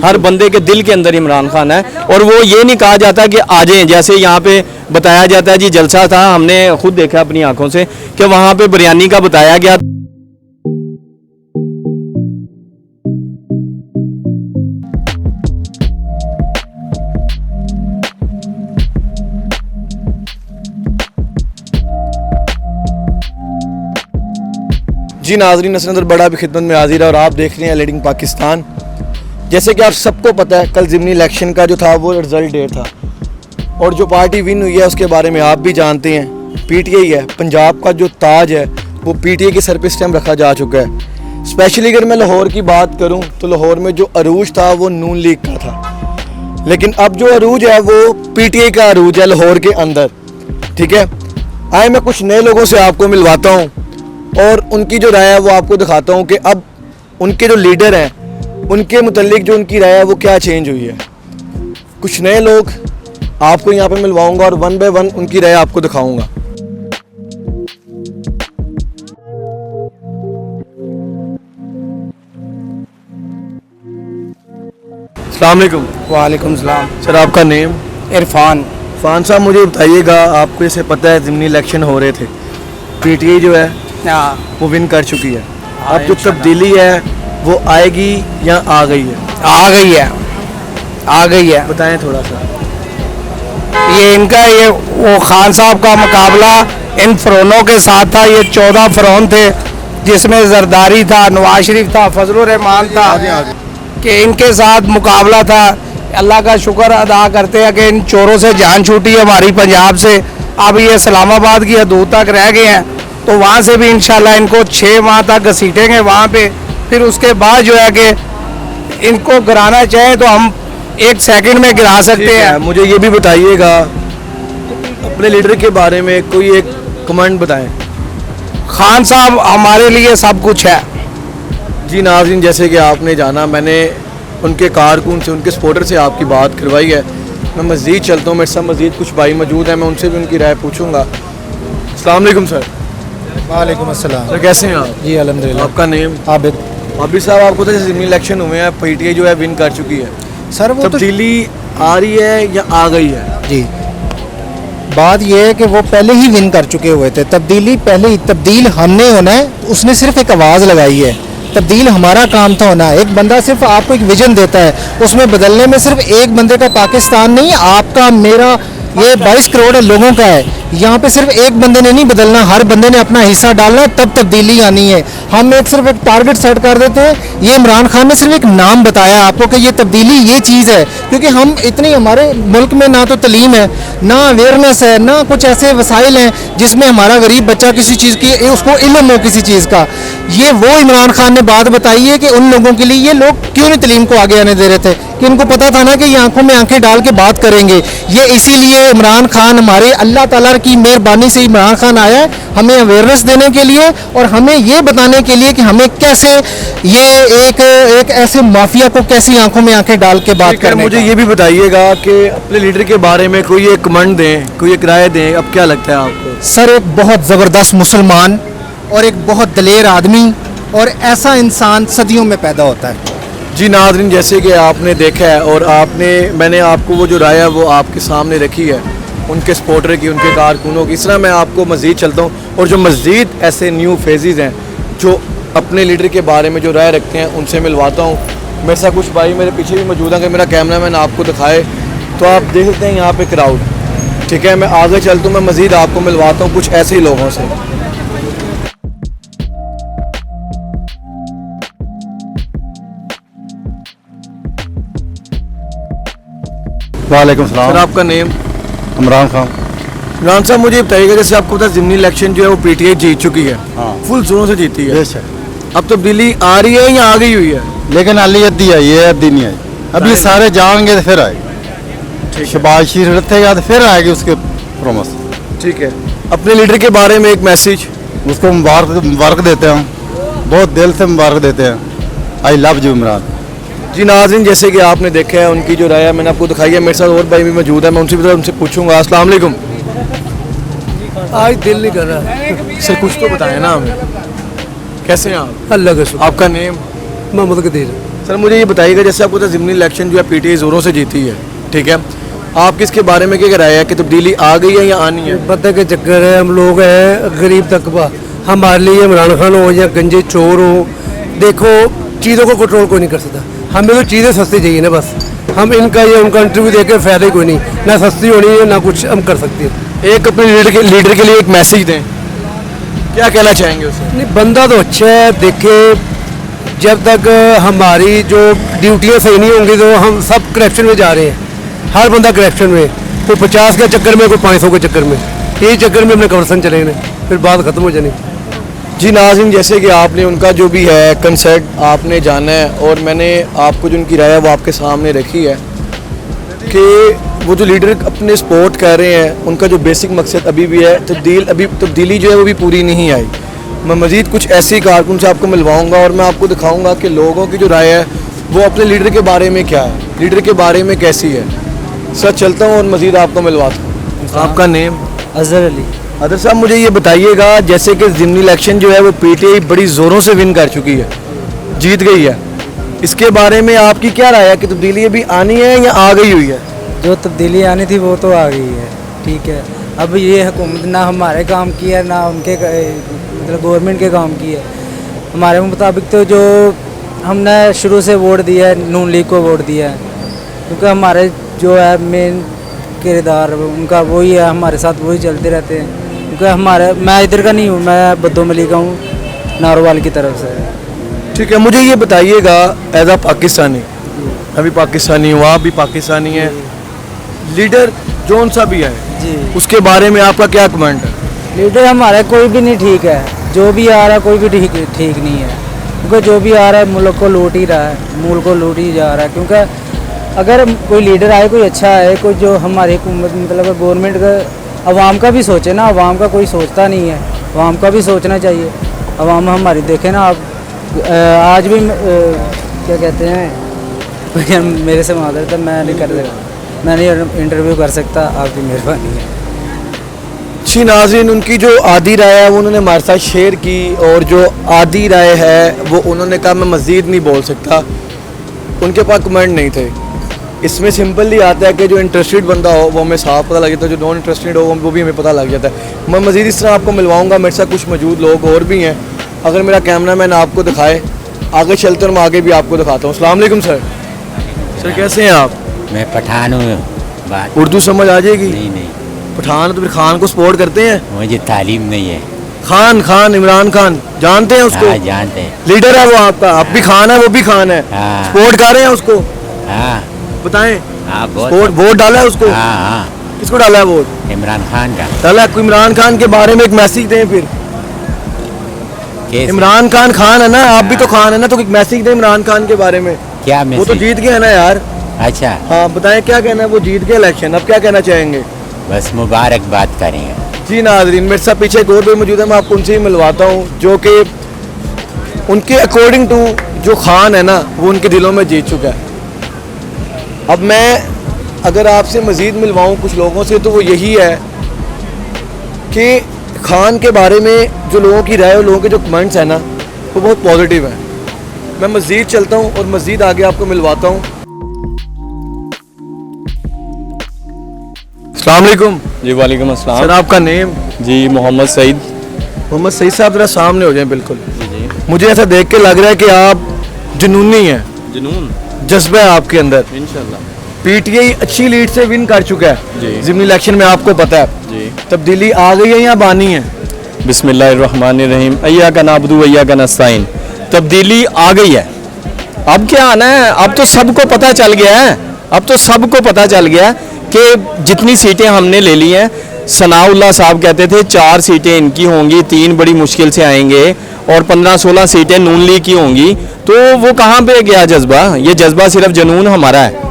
हर बंदे के दिल के अंदर इमरान खान है और वो ये नहीं कहा जाता कि आ जाएं। जैसे यहाँ पे बताया जाता है जी, जलसा था, हमने खुद देखा अपनी आंखों से कि वहाँ पे बिरयानी का बताया गया। जी नाजरीन, नसर बड़ा भी खिदमत में हाजिर है और आप देख रहे हैं लीडिंग पाकिस्तान। जैसे कि आप सबको पता है, कल ज़िमनी इलेक्शन का जो था वो रिज़ल्ट डे था और जो पार्टी विन हुई है उसके बारे में आप भी जानते हैं। पीटीआई है, पंजाब का जो ताज है वो पीटीआई के सर पे इस टाइम रखा जा चुका है। स्पेशली अगर मैं लाहौर की बात करूं तो लाहौर में जो अरूज था वो नून लीग का था, लेकिन अब जो अरूज है वो पीटीआई का अरूज है लाहौर के अंदर। ठीक है, आए मैं कुछ नए लोगों से आपको मिलवाता हूँ और उनकी जो राय है वो आपको दिखाता हूँ कि अब उनके जो लीडर हैं उनके मुतालिक जो उनकी राय है वो क्या चेंज हुई है। कुछ नए लोग आपको यहाँ पे मिलवाऊंगा और वन बाय वन उनकी राय आपको दिखाऊंगा। अस्सलाम वालेकुम। वालेकुम सलाम। सर, आपका नेम? इरफान। इरफान साहब, मुझे बताइएगा, आपको इसे पता है ज़िमनी इलेक्शन हो रहे थे, पीटीआई जो है वो विन कर चुकी है। अब जो तब्दीली है वो आएगी या आ गई है? आ गई है, आ गई है। बताएं थोड़ा सा। ये इनका ये वो खान साहब का मुकाबला इन फ़रोनों के साथ था। ये 14 फ़रोन थे जिसमें जरदारी था, नवाज शरीफ था, फजलुर रहमान था, कि इनके साथ मुकाबला था। अल्लाह का शुक्र अदा करते हैं कि इन चोरों से जान छूटी है हमारी पंजाब से। अब ये इस्लामाबाद की हदूद तक रह गए हैं, तो वहाँ से भी इंशाल्लाह इनको 6 माह तक घसीटेंगे वहाँ पे। फिर उसके बाद जो है कि इनको गिराना चाहे तो हम 1 सेकंड में गिरा सकते हैं। मुझे ये भी बताइएगा, अपने लीडर के बारे में कोई एक कमेंट बताएं। खान साहब हमारे लिए सब कुछ है। जी नाज़रीन, जैसे कि आपने जाना, मैंने उनके कारकुन से, उनके सपोर्टर से आपकी बात करवाई है। मैं मज़ीद चलता हूँ, मेरे साथ मज़ीद कुछ भाई मौजूद हैं, मैं उनसे भी उनकी राय पूछूंगा। अस्सलाम वालेकुम सर। वालेकुम अस्सलाम। सर, कैसे हैं आप? जी अल्हम्दुलिल्लाह। आपका नेम? आबिद। आबिद साहब, आपको तो ज़िमनी इलेक्शन हुए हैं, पीटीआई जो है विन कर चुकी है। सर वो तब्दीली आ रही है या आ गई है? जी, बात यह है कि वो पहले ही विन कर चुके हुए थे। तब्दीली पहले ही, तब्दील हमने होना है, उसने सिर्फ एक आवाज़ लगाई है। तब्दील हमारा काम था होना। एक बंदा सिर्फ आपको एक विजन देता है, उसमें बदलने में सिर्फ एक बंदे का पाकिस्तान नहीं, आपका मेरा ये 22 करोड़ लोगों का है। यहाँ पे सिर्फ एक बंदे ने नहीं बदलना, हर बंदे ने अपना हिस्सा डालना, तब तब्दीली आनी है। हम सिर्फ एक टारगेट सेट कर देते हैं। ये इमरान खान ने सिर्फ एक नाम बताया आपको कि ये तब्दीली ये चीज़ है, क्योंकि हम इतनी, हमारे मुल्क में ना तो तलीम है, ना अवेयरनेस है, ना कुछ ऐसे वसाइल हैं जिसमें हमारा गरीब बच्चा किसी चीज़ की उसको इल्म हो किसी चीज़ का। ये वो इमरान खान ने बात बताई है कि उन लोगों के लिए, ये लोग क्यों नहीं तलीम को आगे आने दे रहे थे, कि उनको पता था ना कि ये आंखों में आंखें डाल के बात करेंगे। ये इसीलिए इमरान खान, हमारे अल्लाह ताला की मेहरबानी से इमरान खान आया है हमें अवेयरनेस देने के लिए और हमें ये बताने के लिए कि हमें कैसे ये एक ऐसे माफिया को कैसी आंखों में आंखें डाल के बात करने। मुझे ये भी बताइएगा कि अपने लीडर के बारे में कोई एक कमेंट दें, कोई एक राय दें। अब क्या लगता है आपको? सर, एक बहुत ज़बरदस्त मुसलमान और एक बहुत दलेर आदमी और ऐसा इंसान सदियों में पैदा होता है। जी नाज़रीन, जैसे कि आपने देखा है और मैंने आपको वो जो राय है वो आपके सामने रखी है, उनके सपोर्टर की, उनके कारकुनों की। इस तरह मैं आपको मज़ीद चलता हूँ और जो मज़ीद ऐसे न्यू फेजेस हैं जो अपने लीडर के बारे में जो राय रखते हैं उनसे मिलवाता हूँ। मेरे साथ कुछ भाई मेरे पीछे भी मौजूद हैं, कि मेरा कैमरामैन आपको दिखाए तो आप देख सकते हैं यहाँ पे क्राउड। ठीक है, मैं आगे चलता हूँ, मैं मज़ीद आपको मिलवाता हूँ कुछ ऐसे ही लोगों से। वालेकुम सलाम। सर, आपका नेम? इमरान खान। इमरान साहब, मुझे बताइएगा, जैसे आपको पता है ज़िमनी इलेक्शन जो है वो पीटीआई जीत चुकी है, हाँ, फुल जोरों से जीती है। बेशक। अब तब्दीली आ रही है या आ गई हुई है? लेकिन अली अद्दी आई है, अद्दी नहीं आई। अब ये सारे जाएंगे तो फिर आएगी। शहबाज शरीफ रखेगा तो फिर आएगी उसके प्रॉमिस। ठीक है, अपने लीडर के बारे में एक मैसेज। उसको मुबारक देते हैं, बहुत दिल से मुबारक देते हैं। I love you Imran. जी नाज़रीन, जैसे कि आपने देखा है उनकी जो राय है मैंने आपको दिखाई है। मेरे साथ और भाई भी मौजूद है, मैं उनसे पूछूंगा। अस्सलाम वालेकुम। आज दिल नहीं कर रहा। सर, कुछ तो बताएं ना हमें, कैसे हैं आप? अल्लाह का शुक्र। आपका नेम? मोहम्मद कदीर। सर मुझे ये बताइएगा, जैसे आपको तो ज़िमनी इलेक्शन जो है पीटीआई ज़ोरों से जीती है, ठीक है, आप किसके बारे में क्या राय है कि तब्दीली आ गई है या आनी है? पता के चक्कर है, हम लोग हैं गरीब तबका, हमारे लिए इमरान खान हो या गंजे चोर हो, देखो चीज़ों को कंट्रोल कोई नहीं कर सकता। हमें तो चीज़ें सस्ती चाहिए ना, बस हम इनका या उनका इंटरव्यू देकर फ़ायदा ही कोई नहीं, ना सस्ती होनी है ना कुछ हम कर सकते हैं। एक अपने लीडर के लिए एक मैसेज दें, क्या कहना चाहेंगे उसे? नहीं, बंदा तो अच्छा है, देखे जब तक हमारी जो ड्यूटियाँ सही नहीं होंगी तो हम सब करप्शन में जा रहे हैं। हर बंदा करप्शन में, कोई 50 के चक्कर में, कोई 500 के चक्कर में, यही चक्कर में अपने कवर्सन चले गए, फिर बात खत्म हो जानी। जी नाज़रीन, जैसे कि आपने उनका जो भी है कंसर्ट आपने जाना है और मैंने आपको जो उनकी राय है वो आपके सामने रखी है कि वो जो लीडर अपने सपोर्ट कर रहे हैं उनका जो बेसिक मकसद अभी भी है तब्दीली जो है वो भी पूरी नहीं आई। मैं मज़ीद कुछ ऐसी कारकुन से आपको मिलवाऊंगा और मैं आपको दिखाऊंगा कि लोगों की जो राय है वो अपने लीडर के बारे में क्या है, लीडर के बारे में कैसी है। सर चलता हूँ और मज़ीद आपको मिलवाता हूँ। आपका नेम? अजहर अली। अदर साहब मुझे ये बताइएगा, जैसे कि ज़िमनी इलेक्शन जो है वो पीटीआई बड़ी ज़ोरों से विन कर चुकी है, जीत गई है, इसके बारे में आपकी क्या राय है कि तब्दीली अभी आनी है या आ गई हुई है? जो तब्दीली आनी थी वो तो आ गई है, ठीक है। अब ये हुकूमत ना हमारे काम की है ना उनके मतलब गवर्नमेंट के काम की है। हमारे मुताबिक तो जो हमने शुरू से वोट दिया है नून लीग को वोट दिया है, क्योंकि हमारे जो है मेन किरदार उनका वही है, हमारे साथ वही चलते रहते हैं। क्योंकि हमारे मैं इधर का नहीं हूँ, मैं बद्दोमली का हूँ, नारोवाल की तरफ से। ठीक है, मुझे ये बताइएगा एज अ पाकिस्तानी, अभी पाकिस्तानी हूँ, आप भी पाकिस्तानी हैं, लीडर जौन सा भी है जी, उसके बारे में आपका क्या कमेंट है? लीडर हमारा कोई भी नहीं ठीक है, जो भी आ रहा है कोई भी ठीक नहीं है। क्योंकि जो भी आ रहा है मुल्क को लूट ही रहा है, मुल्क को लूट ही जा रहा है। क्योंकि अगर कोई लीडर आए, कोई अच्छा है, कोई जो हमारी हुकूमत मतलब गवर्नमेंट का अवाम का भी सोचे ना, अवाम का कोई सोचता नहीं है, अवाम का भी सोचना चाहिए। अवाम हमारी देखे ना, आप आज भी क्या कहते हैं मेरे से मादर था, मैं नहीं मैं नहीं इंटरव्यू कर सकता, आपकी मेहरबानी है। जी नाज़रीन, उनकी जो आधी राय है वो उन्होंने हमारे साथ शेयर की और जो आधी राय है वो उन्होंने कहा मैं मज़ीद नहीं बोल सकता, उनके पास कमेंट नहीं थे। इसमें सिंपली आता है कि जो इंटरेस्टेड बंदा हो वो हमें साफ पता लग जाता है, जो नॉन इंटरेस्टेड हो वो भी हमें पता लग जाता है। मैं मज़ीद इस तरह आपको मिलवाऊंगा, मेरे साथ कुछ मौजूद लोग और भी हैं, अगर मेरा कैमरा मैन आपको दिखाए आगे चलते और मैं आगे भी आपको दिखाता हूँ। अस्सलाम वालेकुम सर। सर कैसे हैं आप? मैं पठान हूँ। बात उर्दू समझ आ जाएगी? नहीं, पठान तो फिर खान को सपोर्ट करते हैं? मुझे तालीम नहीं है। खान इमरान खान जानते हैं उसको? हाँ, जानते हैं। लीडर है वो आपका, आप भी खान है वो भी खान है, हाँ। सपोर्ट कर रहे हैं उसको? हाँ बताएं। हाँ, वोट डाला है उसको? हाँ, किसको डाला है वोट? इमरान खान का। डाला है। इमरान खान के बारे में एक मैसेज दें फिर। कैसे? इमरान खान है ना, आप भी तो खान है ना, तो एक मैसेज दें इमरान खान के बारे में। क्या वो तो मैसेज? जीत गया है ना यार। अच्छा, हाँ बताएं क्या कहना है, वो जीत गया इलेक्शन, अब क्या कहना चाहेंगे? बस मुबारकबाद करेंगे। जी नाज़रीन, मेरे साथ पीछे एक और भी मौजूद है, मैं आपको उनसे ही मिलवाता हूँ जो कि उनके अकॉर्डिंग टू जो खान है ना वो उनके दिलों में जीत चुका है। अब मैं अगर आपसे मज़ीद मिलवाऊँ कुछ लोगों से तो वो यही है कि खान के बारे में जो लोगों की राय और लोगों के जो कमेंट्स हैं ना वो बहुत पॉजिटिव हैं। मैं मज़ीद चलता हूँ और मज़ीद आगे आपको मिलवाता हूँ। अस्सलाम वालेकुम। जी वालेकुम अस्सलाम। सर आपका नेम? जी मोहम्मद सईद। मोहम्मद सईद साहब ज़रा सामने हो जाएं बिल्कुल। मुझे ऐसा देख के लग रहा है कि आप जुनूनी हैं, जुनून जज्बा है आपके अंदर। इंशाल्लाह। पीटीआई अच्छी लीड से विन कर चुका है जी। ज़िमनी इलेक्शन में, आपको पता है। जी। तब्दीली आ गई है या बानी है? बिस्मिल्लाहिर्रहमानिर्रहीम। अय्या का नाबुदु वय्या का नस्ताइन। तब्दीली आ गई है, अब क्या आना है? अब तो सबको पता चल गया है, अब तो सबको पता चल गया कि जितनी सीटें हमने ले ली हैं, सनाउल्लाह साहब कहते थे 4 सीटें इनकी होंगी, 3 बड़ी मुश्किल से आएंगे और 15-16 सीटें नून लीग की होंगी, तो वो कहाँ पे गया जज्बा? ये जज्बा सिर्फ जुनून हमारा है।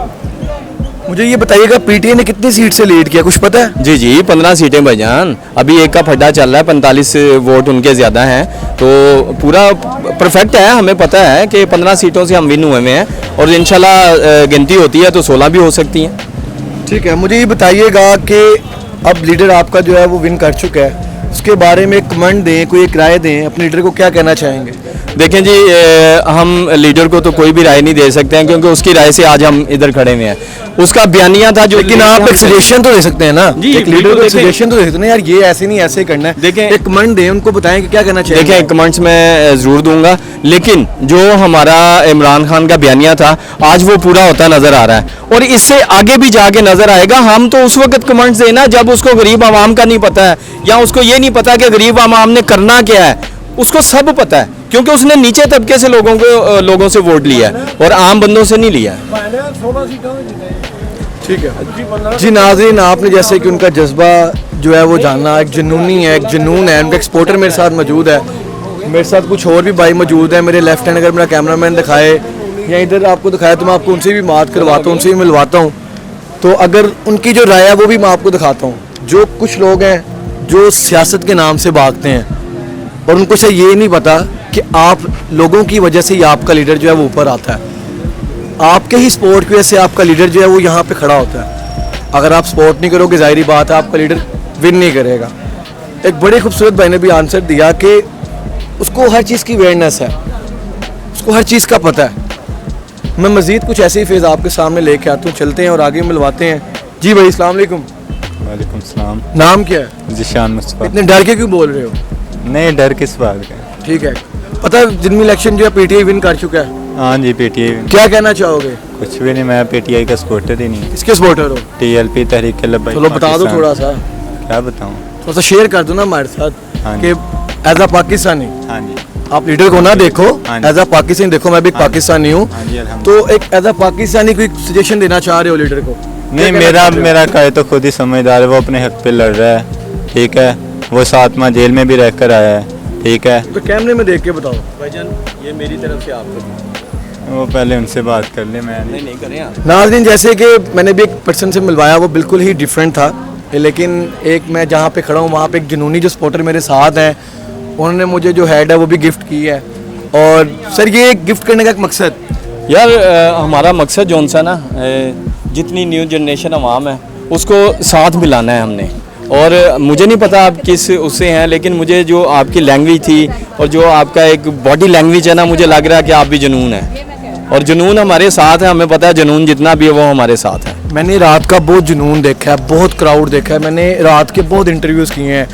मुझे ये बताइएगा पीटीआई ने कितनी सीट से लीड किया, कुछ पता है? जी 15 सीटें भाईजान, अभी एक का फड्डा चल रहा है, 45 वोट उनके ज़्यादा हैं, तो पूरा परफेक्ट है, हमें पता है कि 15 सीटों से हम विन हुए हैं और इंशाल्लाह गिनती होती है तो 16 भी हो सकती हैं। ठीक है, मुझे ये बताइएगा कि अब लीडर आपका जो है वो विन कर चुका है, उसके बारे में एक कमेंट दें, कोई एक राय दें, अपने लीडर को क्या कहना चाहेंगे? देखें जी, हम लीडर को तो कोई भी राय नहीं दे सकते हैं क्योंकि उसकी राय से आज हम इधर खड़े हुए हैं। उसका बयानिया था जो, लेकिन आप एक सजेशन तो दे सकते हैं ना, जी, एक लीडर बिल्कुल, को देखें। सजेशन तो दे सकते हैं यार, ये ऐसे नहीं ऐसे करना है। देखें, एक कमेंट दें उनको, बताएं कि क्या करना चाहिए। देखें कमेंट्स में ज़रूर दूंगा, लेकिन जो हमारा इमरान खान का बयानिया था आज वो पूरा होता नज़र आ रहा है और इससे आगे भी जाके नज़र आएगा। हम तो उस वक्त कमेंट्स देना जब उसको गरीब आवाम का नहीं पता है या उसको ये नहीं पता कि गरीब आवाम ने करना क्या है। उसको सब पता है क्योंकि उसने नीचे तबके से लोगों से वोट लिया है और आम बंदों से नहीं लिया है। ठीक है जी नाज़रीन, आपने जैसे कि उनका जज्बा जो है वो जाना, एक जुनूनी है, एक जुनून है, उनका एक्सपोर्टर मेरे साथ मौजूद है, मेरे साथ कुछ और भी भाई मौजूद है। मेरे लेफ्ट हैंड अगर मेरा कैमरामैन दिखाए या इधर आपको दिखाया तो मैं आपको उनसे भी बात करवाता हूँ, उनसे भी मिलवाता हूँ। तो अगर उनकी जो राय है वो भी मैं आपको दिखाता हूँ। जो कुछ लोग हैं जो सियासत के नाम से भागते हैं और उनको से ये नहीं पता कि आप लोगों की वजह से ही आपका लीडर जो है वो ऊपर आता है, आपके ही सपोर्ट की वजह से आपका लीडर जो है वो यहाँ पे खड़ा होता है। अगर आप सपोर्ट नहीं करोगे ज़ाहिरी बात है आपका लीडर विन नहीं करेगा। एक बड़े खूबसूरत भाई ने भी आंसर दिया कि उसको हर चीज़ की अवेयरनेस है, उसको हर चीज़ का पता है। मैं मज़ीद कुछ ऐसे ही फेज़ आपके सामने लेके आता हूँ, चलते हैं और आगे मिलवाते हैं। जी भाई अस्सलाम वालेकुम। वालेकुम सलाम। नाम क्या है? जिशान मुस्तफा। इतने डर के क्यों बोल रहे हो? नहीं, डर किस बात का। ठीक है, पता है जिनमें इलेक्शन जो है पीटीआई विन कर चुका है। हाँ जी, पीटीआई। क्या कहना चाहोगे? कुछ भी नहीं, मैं पीटीआई का सपोर्टर ही नहीं। किसके सपोर्टर हो? टीएलपी, तहरीक लब्बैक। चलो बता दो थोड़ा सा। क्या बताऊँ? थोड़ा सा शेयर कर दो ना हमारे साथ हाँ कि एज अ पाकिस्तानी हाँ जी। आप लीडर को ना देखो, हाँ जी। एज अ पाकिस्तानी देखो। मैं भी एक हाँ जी। पाकिस्तानी हूँ, हाँ जी, अल्हम्दुलिल्लाह। तो एक एज अ पाकिस्तानी कोई सजेशन देना चाह रहे हो लीडर को? नहीं, मेरा काय तो खुद ही समझदार है, वो अपने हक पे लड़ रहा है। ठीक है, वो 7 माह जेल में भी रह कर आया है। ठीक है, तो कैमरे में देख के बताओ। भाईजान ये मेरी तरफ से आपको वो पहले उनसे बात कर ले। मैं नहीं करें आप। नाज़रीन, जैसे कि मैंने भी एक पर्सन से मिलवाया, वो बिल्कुल ही डिफरेंट था, लेकिन एक मैं जहाँ पे खड़ा हूँ वहाँ पे एक जुनूनी जो सपोर्टर मेरे साथ हैं, उन्होंने मुझे जो हेड है वो भी गिफ्ट की है। और सर ये गिफ्ट करने का एक मकसद यार, हमारा मकसद जौन सा ना, जितनी न्यू जनरेशन अवाम है उसको साथ मिलाना है हमने। और मुझे नहीं पता आप किस उससे हैं, लेकिन मुझे जो आपकी लैंग्वेज थी और जो आपका एक बॉडी लैंग्वेज है ना, मुझे लग रहा है कि आप भी जुनून है और जुनून हमारे साथ है। हमें पता है जुनून जितना भी है वो हमारे साथ है। मैंने रात का बहुत जुनून देखा है, बहुत क्राउड देखा है, मैंने रात के बहुत इंटरव्यूज़ किए हैं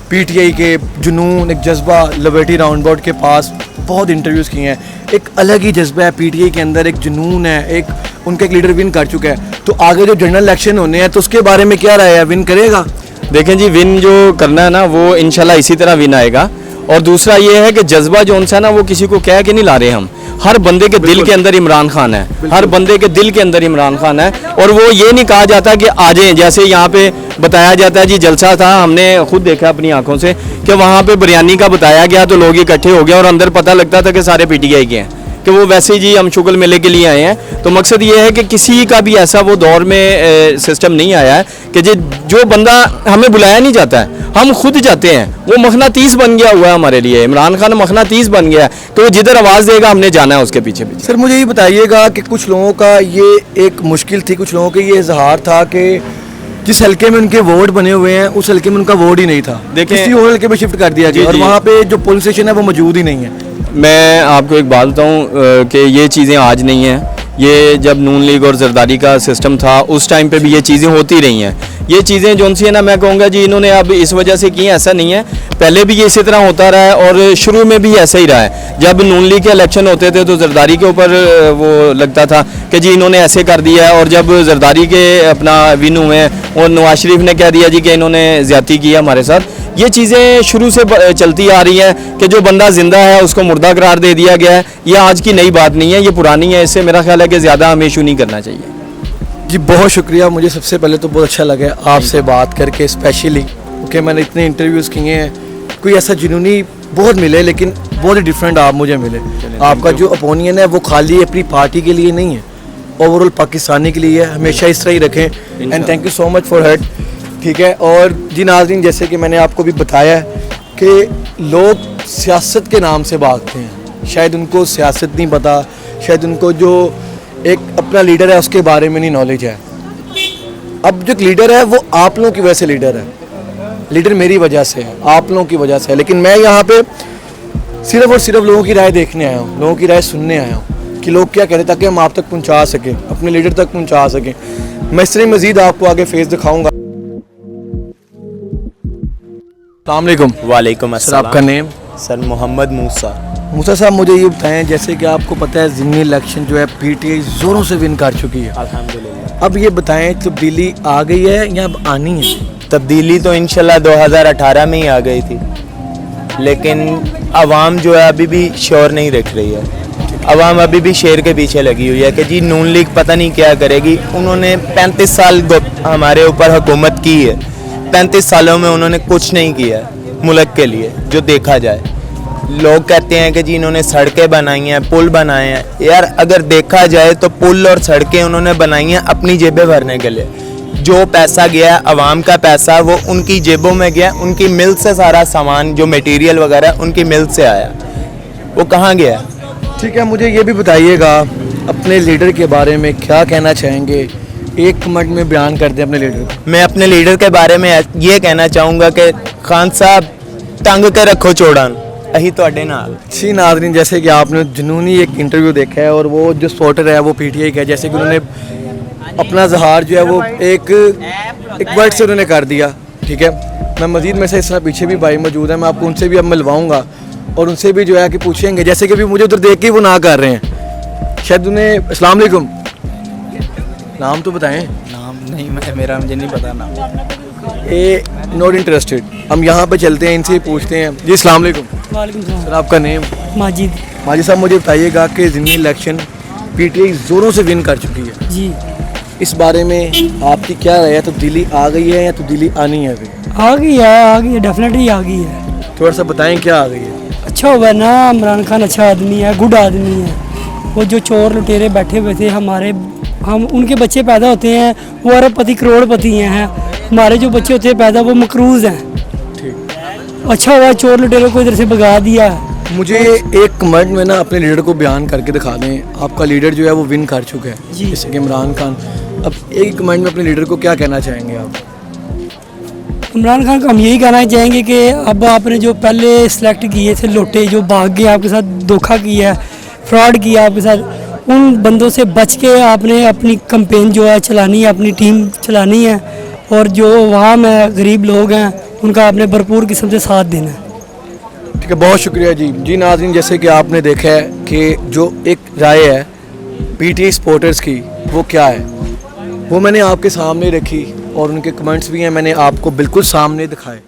पीटीआई के। जुनून, एक जज्बा, लिबर्टी राउंड अबाउट के पास बहुत इंटरव्यूज़ किए हैं। एक अलग ही जज्बा है पीटीआई के अंदर, एक जुनून है, एक उनका एक लीडर विन कर चुका है। तो आगे जो जनरल इलेक्शन होने हैं तो उसके बारे में क्या राय है, विन करेगा? देखें जी, विन जो करना है ना वो इंशाल्लाह इसी तरह विन आएगा। और दूसरा ये है कि जज्बा जो सा ना वो किसी को कह के नहीं ला रहे हम। हर बंदे के दिल के अंदर इमरान खान है, हर बंदे के दिल के अंदर इमरान खान है। और वो ये नहीं कहा जाता कि आ जाएं, जैसे यहाँ पे बताया जाता है जी जलसा था, हमने खुद देखा अपनी आंखों से कि वहाँ पे बिरयानी का बताया गया तो लोग इकट्ठे हो गए और अंदर पता लगता था कि सारे पीटीआई के हैं, कि वो वैसे ही जी हम शुगल मेले के लिए आए हैं। तो मकसद ये है कि किसी का भी ऐसा वो दौर में सिस्टम नहीं आया है कि जो बंदा हमें बुलाया नहीं जाता है, हम खुद जाते हैं। वो मखनातीस बन गया हुआ है हमारे लिए, इमरान खान मखनातीस बन गया है, तो वो जिधर आवाज़ देगा हमने जाना है उसके पीछे पीछे। सर मुझे ये बताइएगा कि कुछ लोगों का ये एक मुश्किल थी, कुछ लोगों का ये इजहार था कि जिस हल्के में उनके वोट बने हुए हैं उस हल्के में उनका वोट ही नहीं था, देखें, किसी और हल्के में शिफ्ट कर दिया गया और वहाँ पे जो पुलिस स्टेशन है वो मौजूद ही नहीं है। मैं आपको एक बात बताऊं कि ये चीज़ें आज नहीं हैं। ये जब नून लीग और जरदारी का सिस्टम था उस टाइम पे भी ये चीज़ें होती रही हैं। ये चीज़ें जो सी है ना, मैं कहूँगा जी इन्होंने अब इस वजह से की, ऐसा नहीं है, पहले भी ये इसी तरह होता रहा है और शुरू में भी ऐसा ही रहा है। जब नून लीग के इलेक्शन होते थे तो जरदारी के ऊपर वो लगता था कि जी इन्होंने ऐसे कर दिया है, और जब जरदारी के अपना विन हुए हैं और नवाज शरीफ ने कह दिया जी कि इन्होंने ज़्यादती की है हमारे साथ। ये चीज़ें शुरू से चलती आ रही हैं कि जो बंदा ज़िंदा है उसको मुर्दा करार दे दिया गया है। ये आज की नई बात नहीं है, ये पुरानी है। इससे मेरा ख्याल है कि ज़्यादा हमें इशू नहीं करना चाहिए। जी बहुत शुक्रिया, मुझे सबसे पहले तो बहुत अच्छा लगा आपसे बात करके, स्पेशली क्योंकि मैंने इतने इंटरव्यूज़ किए हैं, कोई ऐसा जुनूनी बहुत मिले लेकिन बहुत ही डिफरेंट आप मुझे मिले। आपका जो ओपिनियन है वो खाली अपनी पार्टी के लिए नहीं है, ओवरऑल पाकिस्तानी के लिए है। हमेशा इस तरह ही रखें and thank you so much for hate. ठीक है, और जी नाज़रीन, जैसे कि मैंने आपको भी बताया है कि लोग सियासत के नाम से भागते हैं, शायद उनको सियासत नहीं पता, शायद उनको जो एक अपना लीडर है उसके बारे में नहीं नॉलेज है। अब जो लीडर है वो आप लोगों की वजह से लीडर है, लीडर मेरी वजह से है, आप लोगों की वजह से है। लेकिन मैं यहाँ पे सिर्फ और सिर्फ लोगों की राय देखने आया हूँ, लोगों की राय सुनने आया हूँ कि लोग क्या कह रहे हैं, ताकि हम आप तक पहुँचा सकें, अपने लीडर तक पहुँचा सकें। मैं इस तरह मज़ीद आपको आगे फेस दिखाऊँगा। अस्सलाम वालेकुम। वालेकुम सर, आपका नेम? सर मोहम्मद मूसा। मूसा साहब, मुझे ये बताएं, जैसे कि आपको पता है ज़िमनी इलेक्शन जो है पीटीआई ज़ोरों से विन कर चुकी है, अल्हम्दुलिल्लाह। अब ये बताएं तब्दीली आ गई है या अब आनी है? तब्दीली तो इंशाल्लाह 2018 में ही आ गई थी, लेकिन आवाम जो है अभी भी श्योर नहीं रख रही है। आवाम अभी भी शेर के पीछे लगी हुई है कि जी नून लीग पता नहीं क्या करेगी। उन्होंने 35 साल हमारे ऊपर हुकूमत की है, 35 सालों में उन्होंने कुछ नहीं किया मुल्क के लिए जो देखा जाए। लोग कहते हैं कि जी इन्होंने सड़कें बनाई हैं, पुल बनाए हैं। यार अगर देखा जाए तो पुल और सड़कें उन्होंने बनाई हैं अपनी जेबें भरने के लिए। जो पैसा गया आवाम का पैसा वो उनकी जेबों में गया, उनकी मिल से सारा सामान जो मटेरियल वगैरह उनकी मिल से आया, वो कहाँ गया? ठीक है, मुझे ये भी बताइएगा अपने लीडर के बारे में क्या कहना चाहेंगे, एक कमेंट में बयान कर दें अपने लीडर को। मैं अपने लीडर के बारे में ये कहना चाहूँगा कि खान साहब तंग के रखो चौड़ान अही तोड़े नाल। जी नाज़रीन, जैसे कि आपने जुनूनी एक इंटरव्यू देखा है और वो जो सपोर्टर है वो पीटीआई का है, जैसे कि उन्होंने अपना इजहार जो है वो एक वर्ड से उन्होंने कर दिया। ठीक है, मैं मज़ीद में से इस तरह पीछे भी भाई मौजूद है, मैं आपको उनसे भी अब मिलवाऊँगा और उनसे भी जो है कि पूछेंगे, जैसे कि अभी मुझे उधर देख के वो ना कर रहे हैं, शायद उन्हें। अस्सलाम वालेकुम, नाम तो बताएं। नाम नहीं, मेरा मुझे नहीं पता नाम। ए नॉट इंटरेस्टेड। हम यहाँ पे चलते हैं, इनसे ही पूछते हैं। जी अस्सलाम वालेकुम। वालेकुम सलाम। सर, आपका नेम? माजिद। माजिद साहब, मुझे बताइएगा कि ज़िमनी इलेक्शन पीटीआई ज़ोरों से विन कर चुकी है जी, इस बारे में आपकी क्या राय है? तब्दीली आ गई है या तब्दीली आनी है अभी? आ गई है, डेफिनेटली आ गई है। थोड़ा सा बताएं क्या आ गई है। अच्छा हुआ ना, इमरान खान अच्छा आदमी है, गुड आदमी है। वो जो चोर लुटेरे बैठे हुए थे हम उनके बच्चे पैदा होते हैं, वो अरबपति करोड़पति हैं। हमारे जो बच्चे होते हैं पैदा वो मकरूज़ हैं। ठीक, अच्छा हुआ चोर लुटेरों को इधर से भगा दिया। मुझे एक कमेंट में ना अपने लीडर को बयान करके दिखा दें। आपका लीडर जो है वो विन कर चुका है, जैसे कि इमरान खान। अब एक कमेंट में अपने लीडर को क्या कहना चाहेंगे आप? इमरान खान को हम यही कहना चाहेंगे कि अब आपने जो पहले सिलेक्ट किए थे लोटे, जो भाग गए, आपके साथ धोखा किया, फ्रॉड किया आपके साथ, उन बंदों से बच के आपने अपनी कैंपेन जो है चलानी है, अपनी टीम चलानी है, और जो वहाँ में गरीब लोग हैं उनका आपने भरपूर किस्म से साथ देना है। ठीक है, बहुत शुक्रिया जी। जी नाज़रीन, जैसे कि आपने देखा है कि जो एक राय है पीटीआई सपोर्टर्स की वो क्या है, वो मैंने आपके सामने रखी और उनके कमेंट्स भी हैं मैंने आपको बिल्कुल सामने दिखाए।